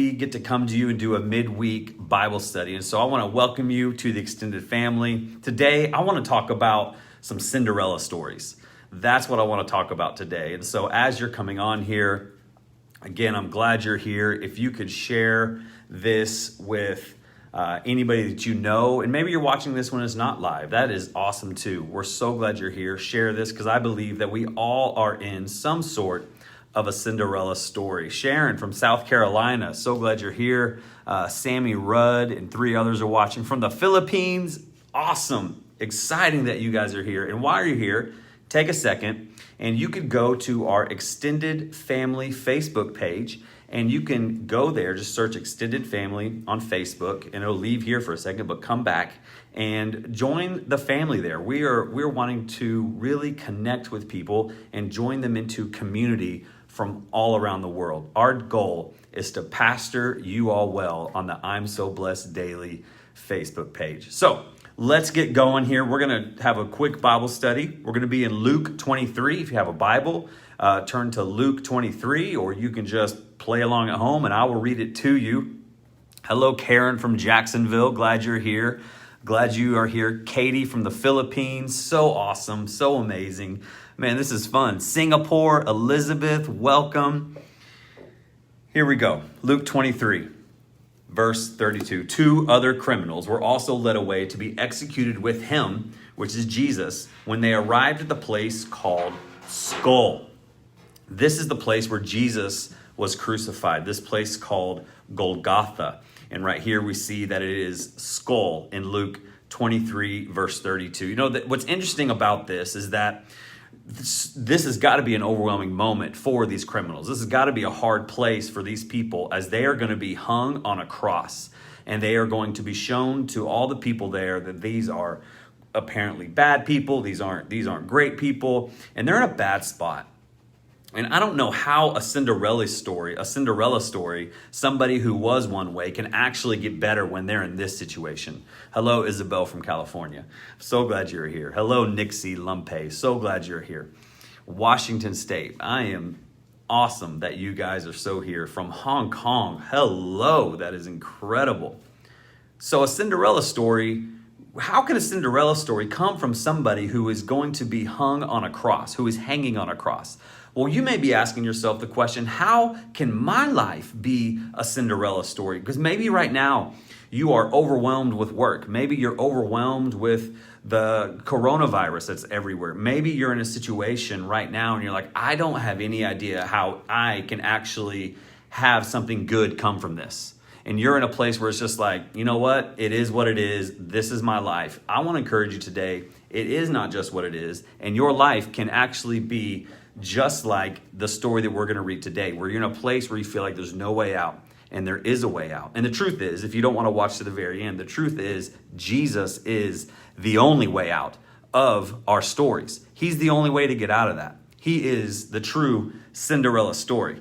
We get to come to you and do a midweek Bible study. And so I want to welcome you to the extended family. Today, I want to talk about some Cinderella stories. That's what I want to talk about today. And so as you're coming on here, again, I'm glad you're here. If you could share this with anybody that you know, and maybe you're watching this when it's not live, that is awesome too. We're so glad you're here. Share this because I believe that we all are in some sort of a Cinderella story. Sharon from South Carolina, so glad you're here. Sammy Rudd and 3 others are watching from the Philippines. Awesome. Exciting that you guys are here. And while you're here, take a second and you could go to our Extended Family Facebook page and you can go there, just search Extended Family on Facebook and it'll leave here for a second, but come back and join the family there. We're wanting to really connect with people and join them into community from all around the world. Our goal is to pastor you all well on the I'm So Blessed Daily Facebook page. So let's get going here. We're going to have a quick Bible study. We're going to be in Luke 23. If you have a Bible, turn to Luke 23, or you can just play along at home and I will read it to you. Hello, Karen from Jacksonville. Glad you're here. Glad you are here. Katie from the Philippines. So awesome. So amazing. Man, this is fun. Singapore, Elizabeth, welcome. Here we go. Luke 23, verse 32. 2 other criminals were also led away to be executed with him, which is Jesus, when they arrived at the place called Skull. This is the place where Jesus was crucified. This place called Golgotha. And right here we see that it is skull in Luke 23, verse 32. You know, what's interesting about this is that this has got to be an overwhelming moment for these criminals. This has got to be a hard place for these people as they are going to be hung on a cross. And they are going to be shown to all the people there that these are apparently bad people. These aren't great people. And they're in a bad spot. And I don't know how a Cinderella story, somebody who was one way can actually get better when they're in this situation. Hello, Isabel from California. So glad you're here. Hello, Nixie Lumpe. So glad you're here. Washington State. I am awesome that you guys are so here. From Hong Kong. Hello. That is incredible. So a Cinderella story, how can a Cinderella story come from somebody who is going to be hung on a cross, who is hanging on a cross? Well, you may be asking yourself the question, how can my life be a Cinderella story? Because maybe right now you are overwhelmed with work. Maybe you're overwhelmed with the coronavirus that's everywhere. Maybe you're in a situation right now and you're like, I don't have any idea how I can actually have something good come from this. And you're in a place where it's just like, you know what? It is what it is. This is my life. I want to encourage you today. It is not just what it is. And your life can actually be just like the story that we're going to read today, where you're in a place where you feel like there's no way out, and there is a way out. And the truth is, if you don't want to watch to the very end, the truth is Jesus is the only way out of our stories. He's the only way to get out of that. He is the true Cinderella story.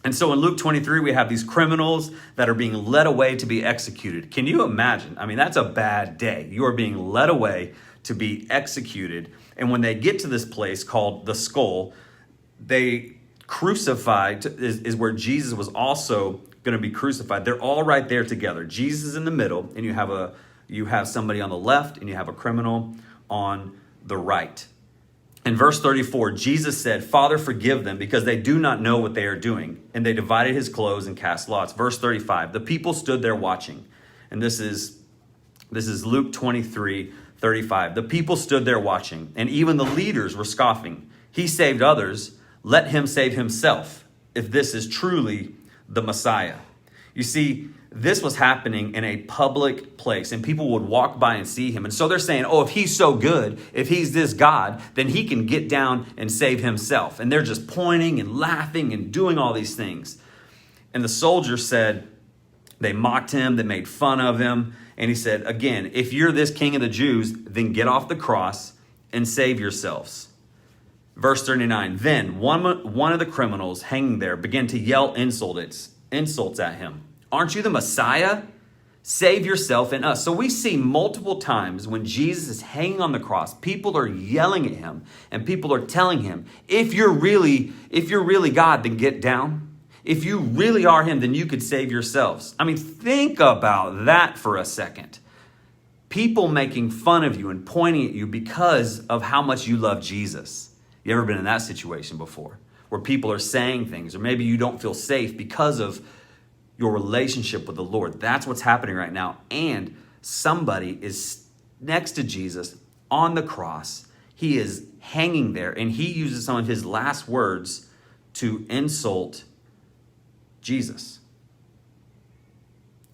And so in Luke 23, we have these criminals that are being led away to be executed. Can you imagine? I mean, that's a bad day. You are being led away to be executed. And when they get to this place called the Skull, they crucified is where Jesus was also going to be crucified. They're all right there together. Jesus is in the middle, and you have somebody on the left, and you have a criminal on the right. In verse 34, Jesus said, Father, forgive them because they do not know what they are doing. And they divided his clothes and cast lots. Verse 35, the people stood there watching. And this is Luke 23, 35. The people stood there watching, and even the leaders were scoffing. He saved others. Let him save himself, if this is truly the Messiah. You see, this was happening in a public place, and people would walk by and see him. And so they're saying, oh, if he's so good, if he's this God, then he can get down and save himself. And they're just pointing and laughing and doing all these things. And the soldiers said, they mocked him, they made fun of him. And he said, again, if you're this king of the Jews, then get off the cross and save yourselves. Verse 39, then one of the criminals hanging there began to yell insults at him. Aren't you the Messiah? Save yourself and us. So we see multiple times when Jesus is hanging on the cross, people are yelling at him and people are telling him, if you're really God, then get down. If you really are him, then you could save yourselves. I mean, think about that for a second. People making fun of you and pointing at you because of how much you love Jesus. You ever been in that situation before? Where people are saying things, or maybe you don't feel safe because of your relationship with the Lord. That's what's happening right now. And somebody is next to Jesus on the cross. He is hanging there, and he uses some of his last words to insult Jesus.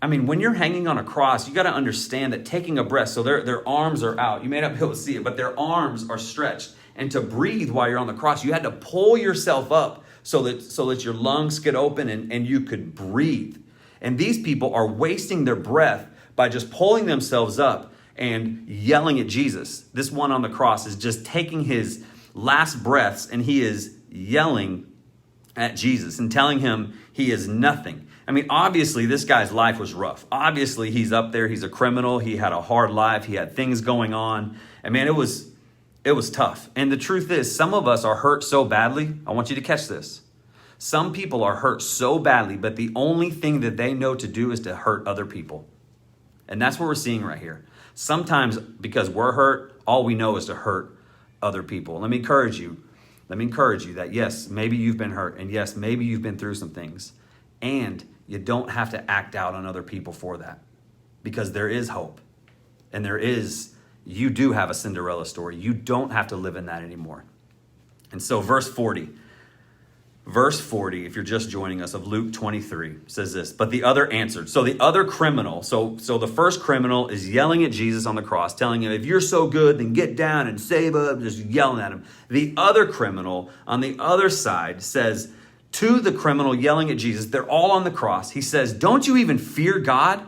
I mean, when you're hanging on a cross, you got to understand that taking a breath, so their arms are out. You may not be able to see it, but their arms are stretched. And to breathe while you're on the cross, you had to pull yourself up so that your lungs could open and you could breathe. And these people are wasting their breath by just pulling themselves up and yelling at Jesus. This one on the cross is just taking his last breaths, and he is yelling at Jesus and telling him he is nothing. I mean, obviously, this guy's life was rough. Obviously, he's up there. He's a criminal. He had a hard life. He had things going on. And man, it was tough. And the truth is, some of us are hurt so badly. I want you to catch this. Some people are hurt so badly, but the only thing that they know to do is to hurt other people. And that's what we're seeing right here. Sometimes because we're hurt, all we know is to hurt other people. Let me encourage you that yes, maybe you've been hurt, and yes, maybe you've been through some things, and you don't have to act out on other people for that, because there is hope, and you do have a Cinderella story. You don't have to live in that anymore. And so verse 40, if you're just joining us, of Luke 23 says this, but the other answered. So the other criminal, so the first criminal is yelling at Jesus on the cross, telling him, if you're so good, then get down and save us, just yelling at him. The other criminal on the other side says to the criminal yelling at Jesus, they're all on the cross. He says, don't you even fear God,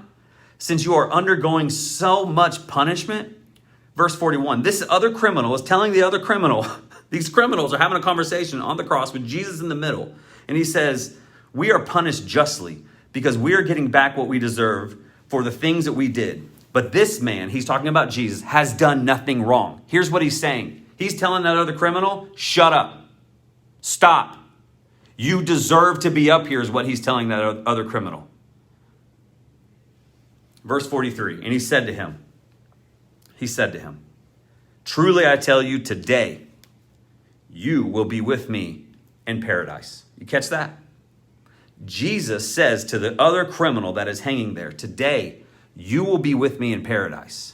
since you are undergoing so much punishment? Verse 41, this other criminal is telling the other criminal, these criminals are having a conversation on the cross with Jesus in the middle. And he says, we are punished justly because we are getting back what we deserve for the things that we did. But this man, he's talking about Jesus, has done nothing wrong. Here's what he's saying. He's telling that other criminal, shut up. Stop. You deserve to be up here, is what he's telling that other criminal. Verse 43, and he said to him, truly I tell you, today you will be with me in paradise. You catch that? Jesus says to the other criminal that is hanging there, today you will be with me in paradise.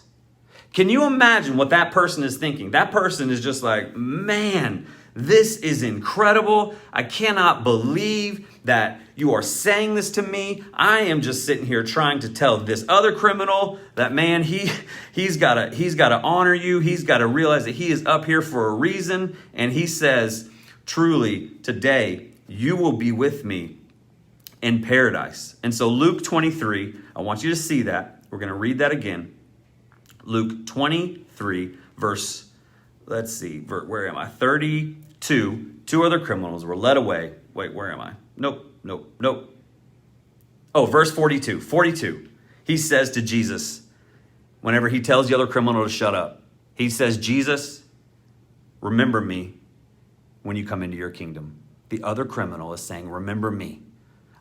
Can you imagine what that person is thinking? That person is just like, man, this is incredible. I cannot believe that you are saying this to me. I am just sitting here trying to tell this other criminal that, man, he's got to honor you. He's got to realize that he is up here for a reason. And he says, truly, today you will be with me in paradise. And so Luke 23, I want you to see that. We're going to read that again. Luke 23, verse, let's see, where am I? 32, two other criminals were led away. Wait, where am I? Nope. Oh, verse 42. 42. He says to Jesus, whenever he tells the other criminal to shut up, he says, Jesus, remember me when you come into your kingdom. The other criminal is saying, remember me.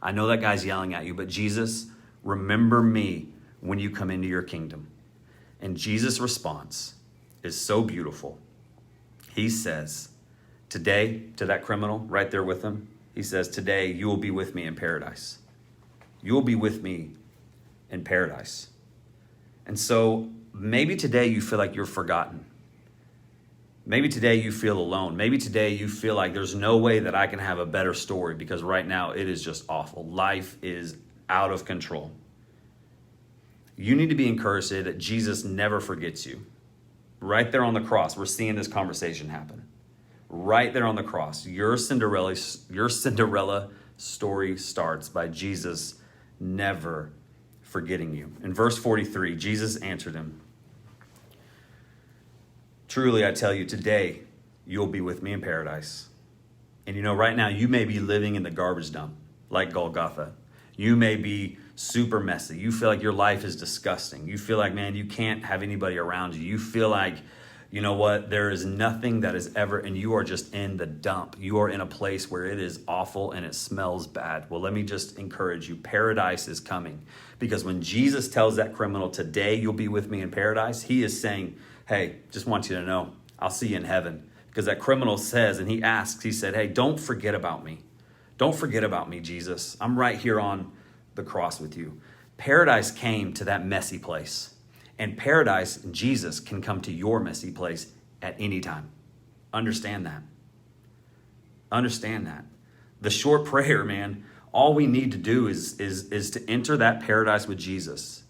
I know that guy's yelling at you, but Jesus, remember me when you come into your kingdom. And Jesus' response is so beautiful. He says, today, to that criminal right there with him, he says, today you will be with me in paradise. You will be with me in paradise. And so maybe today you feel like you're forgotten. Maybe today you feel alone. Maybe today you feel like there's no way that I can have a better story because right now it is just awful. Life is out of control. You need to be encouraged today that Jesus never forgets you. Right there on the cross, we're seeing this conversation happen. Right there on the cross, your Cinderella story starts by Jesus never forgetting you. In verse 43, Jesus answered him, truly I tell you, today you'll be with me in paradise. And you know, right now you may be living in the garbage dump like Golgotha. You may be super messy. You feel like your life is disgusting. You feel like, man, you can't have anybody around you. You feel like you know what? There is nothing that is ever, and you are just in the dump. You are in a place where it is awful and it smells bad. Well, let me just encourage you. Paradise is coming. Because when Jesus tells that criminal, today you'll be with me in paradise, he is saying, hey, just want you to know, I'll see you in heaven. Because that criminal says, and he asks, he said, hey, don't forget about me. Don't forget about me, Jesus. I'm right here on the cross with you. Paradise came to that messy place. And paradise, Jesus, can come to your messy place at any time. Understand that. Understand that. The short prayer, man, all we need to do is to enter that paradise with Jesus.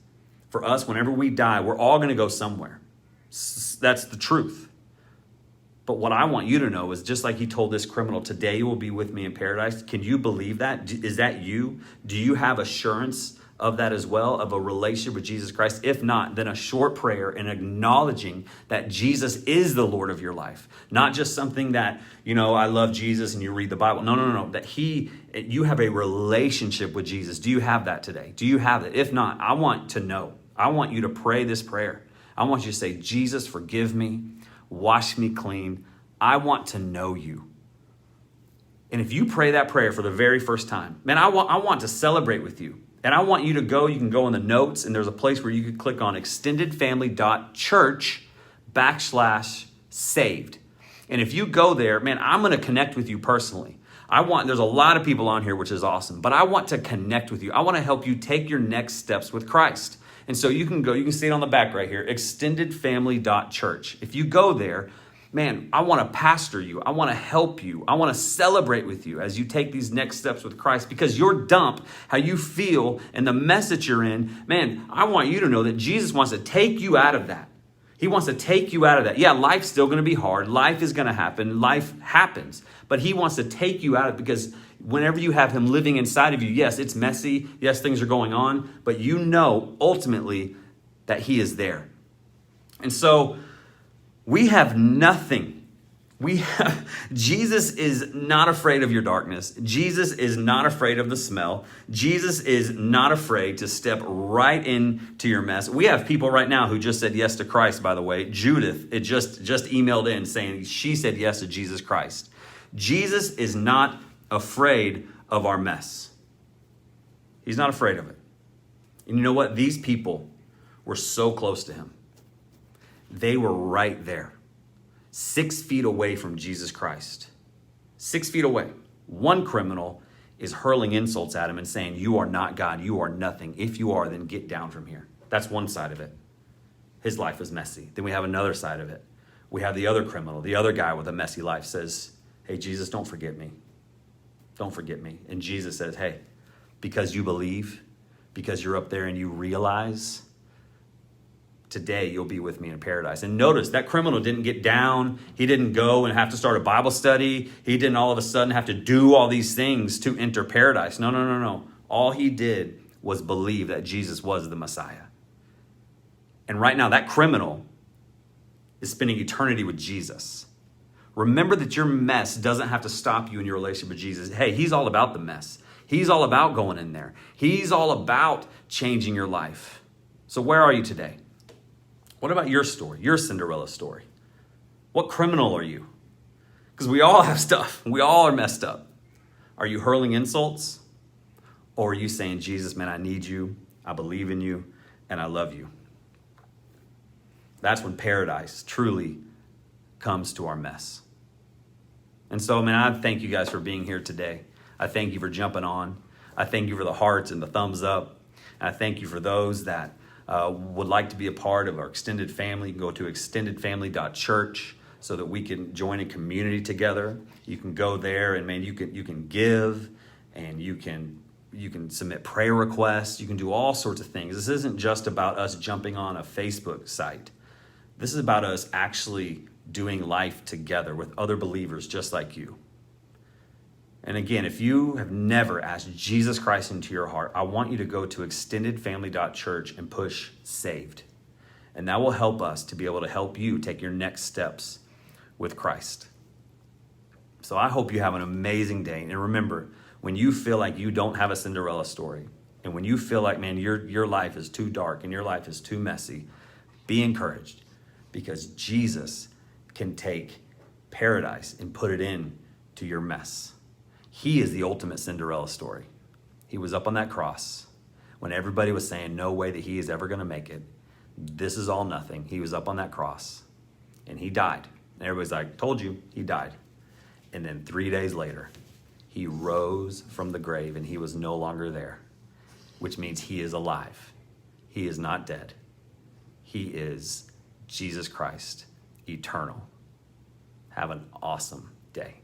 For us, whenever we die, we're all going to go somewhere. That's the truth. But what I want you to know is, just like he told this criminal, today you will be with me in paradise. Can you believe that? Is that you? Do you have assurance of that as well, of a relationship with Jesus Christ? If not, then a short prayer and acknowledging that Jesus is the Lord of your life. Not just something that, I love Jesus and you read the Bible. No. That you have a relationship with Jesus. Do you have that today? Do you have it? If not, I want to know. I want you to pray this prayer. I want you to say, Jesus, forgive me. Wash me clean. I want to know you. And if you pray that prayer for the very first time, man, I want to celebrate with you. And I want you to go, you can go in the notes, and there's a place where you can click on ExtendedFamily.church /saved. And if you go there, man, I'm going to connect with you personally. There's a lot of people on here, which is awesome, but I want to connect with you. I want to help you take your next steps with Christ. And so you can see it on the back right here, ExtendedFamily.church. If you go there, man, I want to pastor you. I want to help you. I want to celebrate with you as you take these next steps with Christ, because your dump, how you feel and the mess that you're in, man, I want you to know that Jesus wants to take you out of that. He wants to take you out of that. Yeah, life's still going to be hard. Life is going to happen. Life happens. But he wants to take you out of it, because whenever you have him living inside of you, yes, it's messy. Yes, things are going on. But you know ultimately that he is there. And so we have nothing. Jesus is not afraid of your darkness. Jesus is not afraid of the smell. Jesus is not afraid to step right into your mess. We have people right now who just said yes to Christ, by the way. Judith, it just emailed in saying she said yes to Jesus Christ. Jesus is not afraid of our mess. He's not afraid of it. And you know what? These people were so close to him. They were right there. 6 feet away from Jesus Christ. 6 feet away. One criminal is hurling insults at him and saying, you are not God. You are nothing. If you are, then get down from here. That's one side of it. His life is messy. Then we have another side of it. We have the other criminal, the other guy with a messy life says, hey, Jesus, don't forget me. Don't forget me. And Jesus says, hey, because you believe, because you're up there and you realize, today you'll be with me in paradise. And notice that criminal didn't get down. He didn't go and have to start a Bible study. He didn't all of a sudden have to do all these things to enter paradise. No. All he did was believe that Jesus was the Messiah. And right now that criminal is spending eternity with Jesus. Remember that your mess doesn't have to stop you in your relationship with Jesus. Hey, he's all about the mess. He's all about going in there. He's all about changing your life. So where are you today? What about your story, your Cinderella story? What criminal are you? Because we all have stuff. We all are messed up. Are you hurling insults? Or are you saying, Jesus, man, I need you. I believe in you. And I love you. That's when paradise truly comes to our mess. And so, man, I thank you guys for being here today. I thank you for jumping on. I thank you for the hearts and the thumbs up. And I thank you for those that would like to be a part of our extended family. You can go to ExtendedFamily.church so that we can join a community together. You can go there and, man, you can give, and you can submit prayer requests. You can do all sorts of things. This isn't just about us jumping on a Facebook site. This is about us actually doing life together with other believers just like you. And again, if you have never asked Jesus Christ into your heart, I want you to go to ExtendedFamily.church and push saved. And that will help us to be able to help you take your next steps with Christ. So I hope you have an amazing day. And remember, when you feel like you don't have a Cinderella story, and when you feel like, man, your life is too dark and your life is too messy, be encouraged. because Jesus can take paradise and put it in to your mess. He is the ultimate Cinderella story. He was up on that cross when everybody was saying no way that he is ever going to make it. This is all nothing. He was up on that cross and he died. And everybody's like, told you, he died. And then 3 days later, he rose from the grave and he was no longer there, which means he is alive. He is not dead. He is Jesus Christ, eternal. Have an awesome day.